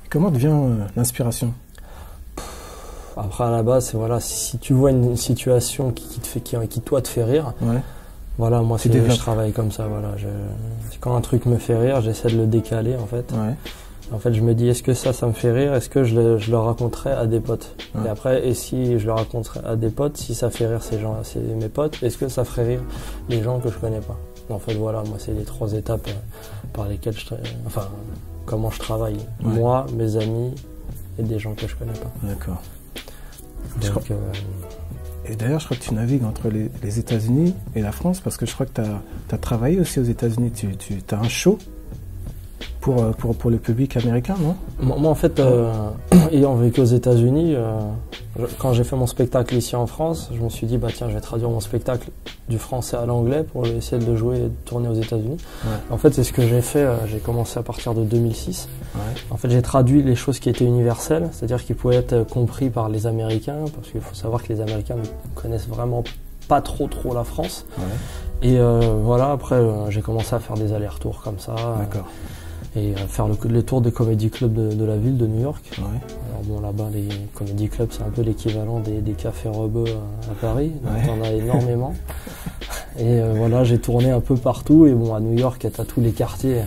Comment te vient l'inspiration? Après, à la base, c'est voilà, si tu vois une situation qui toi te fait rire, Ouais. voilà, moi Tu je développes. travaille comme ça, voilà. Quand un truc me fait rire, j'essaie de le décaler en fait. Ouais. En fait, je me dis, est-ce que ça me fait rire? Est-ce que je le raconterai à des potes? Ouais. Et après, et si je le raconterai à des potes, si ça fait rire mes potes, est-ce que ça ferait rire les gens que je connais pas? En fait, voilà, moi, c'est les 3 étapes par lesquelles comment je travaille. Ouais. Moi, mes amis et des gens que je connais pas. D'accord. Donc, Et d'ailleurs, je crois que tu navigues entre les États-Unis et la France parce que je crois que tu as travaillé aussi aux États-Unis. Tu as un show pour le public américain, non? moi, en fait, ayant vécu aux États-Unis, quand j'ai fait mon spectacle ici en France, je me suis dit, bah tiens, je vais traduire mon spectacle du français à l'anglais pour essayer de le jouer et de tourner aux États-Unis. Ouais. En fait, c'est ce que j'ai fait. J'ai commencé à partir de 2006. Ouais. En fait, j'ai traduit les choses qui étaient universelles, c'est-à-dire qui pouvaient être compris par les Américains, parce qu'il faut savoir que les Américains ne connaissent vraiment pas trop la France. Ouais. Et voilà, après, j'ai commencé à faire des allers-retours comme ça. D'accord. Et faire les tours des comédie clubs de la ville de New York. Ouais. Alors bon, là-bas, les comédie clubs, c'est un peu l'équivalent des cafés rebeux à Paris, donc Ouais. on a énormément. Et voilà, j'ai tourné un peu partout, et bon, à New York, t'as tous les quartiers,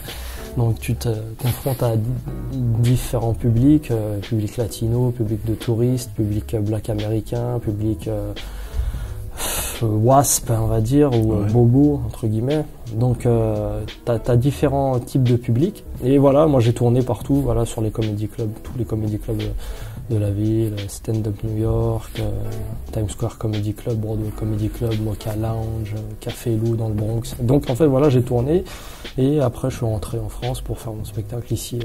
donc tu te confrontes à différents publics, public latino, public de touristes, public black américain, public WASP, on va dire, ou Ouais. bobo, entre guillemets. Donc, t'as différents types de publics. Et voilà, moi j'ai tourné partout, voilà, sur les comédie clubs, tous les comédie clubs de la ville, Stand Up New York, Times Square Comedy Club, Broadway Comedy Club, Mocha Lounge, Café Lou dans le Bronx. Donc, en fait, voilà, j'ai tourné. Et après, je suis rentré en France pour faire mon spectacle ici.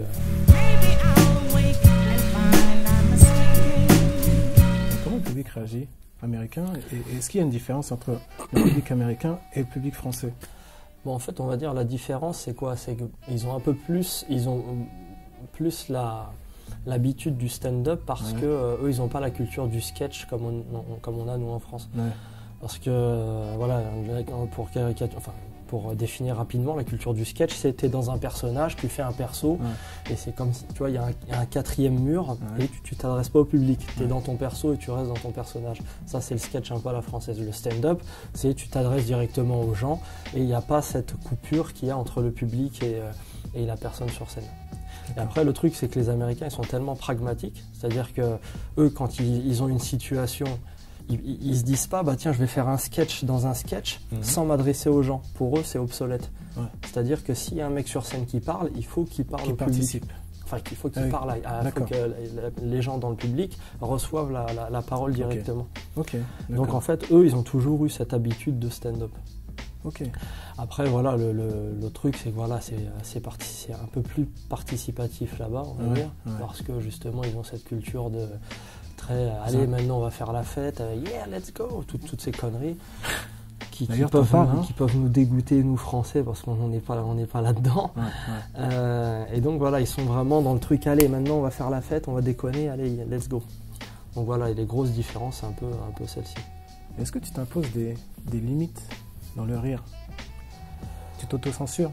Comment le public réagit américain et est-ce qu'il y a une différence entre le public américain et le public français? Bon, en fait, on va dire la différence, c'est quoi? C'est qu'ils ont plus l'habitude du stand-up parce Ouais. que eux, ils n'ont pas la culture du sketch comme on a nous en France. Ouais. Parce que voilà, pour définir rapidement la culture du sketch, c'est t'es dans un personnage, tu fais un perso, Ouais. et c'est comme si, tu vois, il y a un 4e mur, Ouais. et tu t'adresses pas au public, tu es Ouais. dans ton perso et tu restes dans ton personnage. Ça, c'est le sketch un peu à la française. Le stand-up, c'est tu t'adresses directement aux gens, et il n'y a pas cette coupure qu'il y a entre le public et la personne sur scène. Et après, le truc, c'est que les Américains, ils sont tellement pragmatiques, c'est-à-dire que eux, quand ils ont une situation, ils se disent pas, bah tiens, je vais faire un sketch dans un sketch sans m'adresser aux gens. Pour eux, c'est obsolète. Ouais. C'est-à-dire que s'il y a un mec sur scène qui parle, il faut qu'il parle Qui au public. participe. Enfin, il faut qu'il Ah oui. parle. Il faut D'accord. que les gens dans le public reçoivent la parole directement. Ok. Donc en fait, eux, ils ont toujours eu cette habitude de stand-up. Ok. Après, voilà, le truc, c'est que voilà, c'est un peu plus participatif là-bas, on va Ouais, dire, ouais. parce que justement, ils ont cette culture de très, allez, maintenant on va faire la fête, yeah, let's go, toutes ces conneries qui D'ailleurs, t'en parles, hein. peuvent nous dégoûter, nous Français, parce qu'on n'est pas là-dedans. Ouais, ouais. Et donc voilà, ils sont vraiment dans le truc, allez, maintenant on va faire la fête, on va déconner, allez, let's go. Donc voilà, et les grosses différences, c'est un peu celle-ci. Est-ce que tu t'imposes des limites dans le rire? Tu t'auto-censures?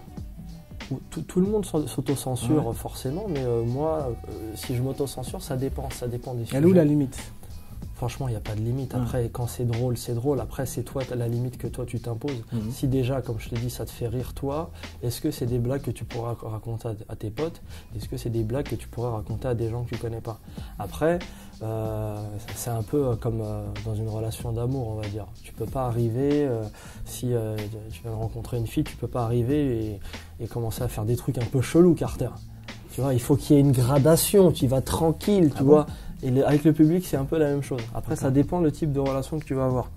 Tout le monde s'auto-censure Ouais. forcément, mais moi, si je m'auto-censure, ça dépend des sujets. Elle est où la limite? Franchement, il n'y a pas de limite. Après, quand c'est drôle, c'est drôle. Après, c'est toi, la limite que toi, tu t'imposes. Mhm. Si déjà, comme je te dis, ça te fait rire toi, est-ce que c'est des blagues que tu pourras raconter à tes potes? Est-ce que c'est des blagues que tu pourrais raconter à des gens que tu connais pas? Après, c'est un peu comme dans une relation d'amour, on va dire. Tu peux pas arriver, si tu viens de rencontrer une fille, tu peux pas arriver et commencer à faire des trucs un peu chelous, Carter. Tu vois, il faut qu'il y ait une gradation, tu vas tranquille, tu vois. Et avec le public, c'est un peu la même chose. Après, ça dépend le type de relation que tu vas avoir.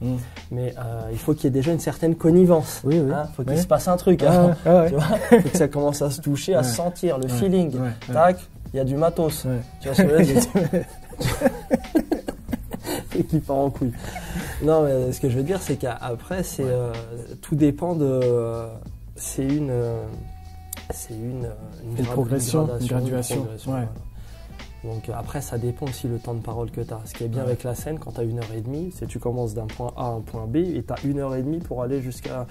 Mais il faut qu'il y ait déjà une certaine connivence. Oui, oui. Hein, faut qu'il Ouais. se passe un truc. Ah, Hein, ah ouais. tu vois, faut que ça commence à se toucher, à se sentir, le feeling. Ouais, ouais. Tac, il y a du matos. Ouais. Tu vois ce que je veux dire? Et qui part en couille. Non, mais ce que je veux dire, c'est qu'après, tout dépend de. C'est une progression, une gradation, graduation. progression, Ouais. voilà. Donc après, ça dépend aussi le temps de parole que tu as. Ce qui est bien avec la scène, quand tu as 1h30, c'est que tu commences d'un point A à un point B et tu as 1h30 pour aller jusqu'à...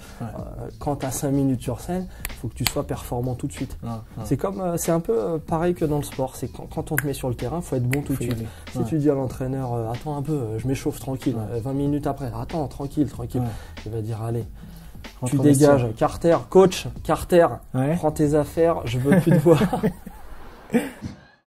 quand tu as 5 minutes sur scène, il faut que tu sois performant tout de suite. C'est un peu pareil que dans le sport. C'est quand on te met sur le terrain, il faut être bon tout de suite. Si tu dis à l'entraîneur, attends un peu, je m'échauffe tranquille. 20 minutes après, attends, tranquille. Il va dire, allez. Tu dégages, Carter, coach, Carter, prends tes affaires, je veux plus te voir.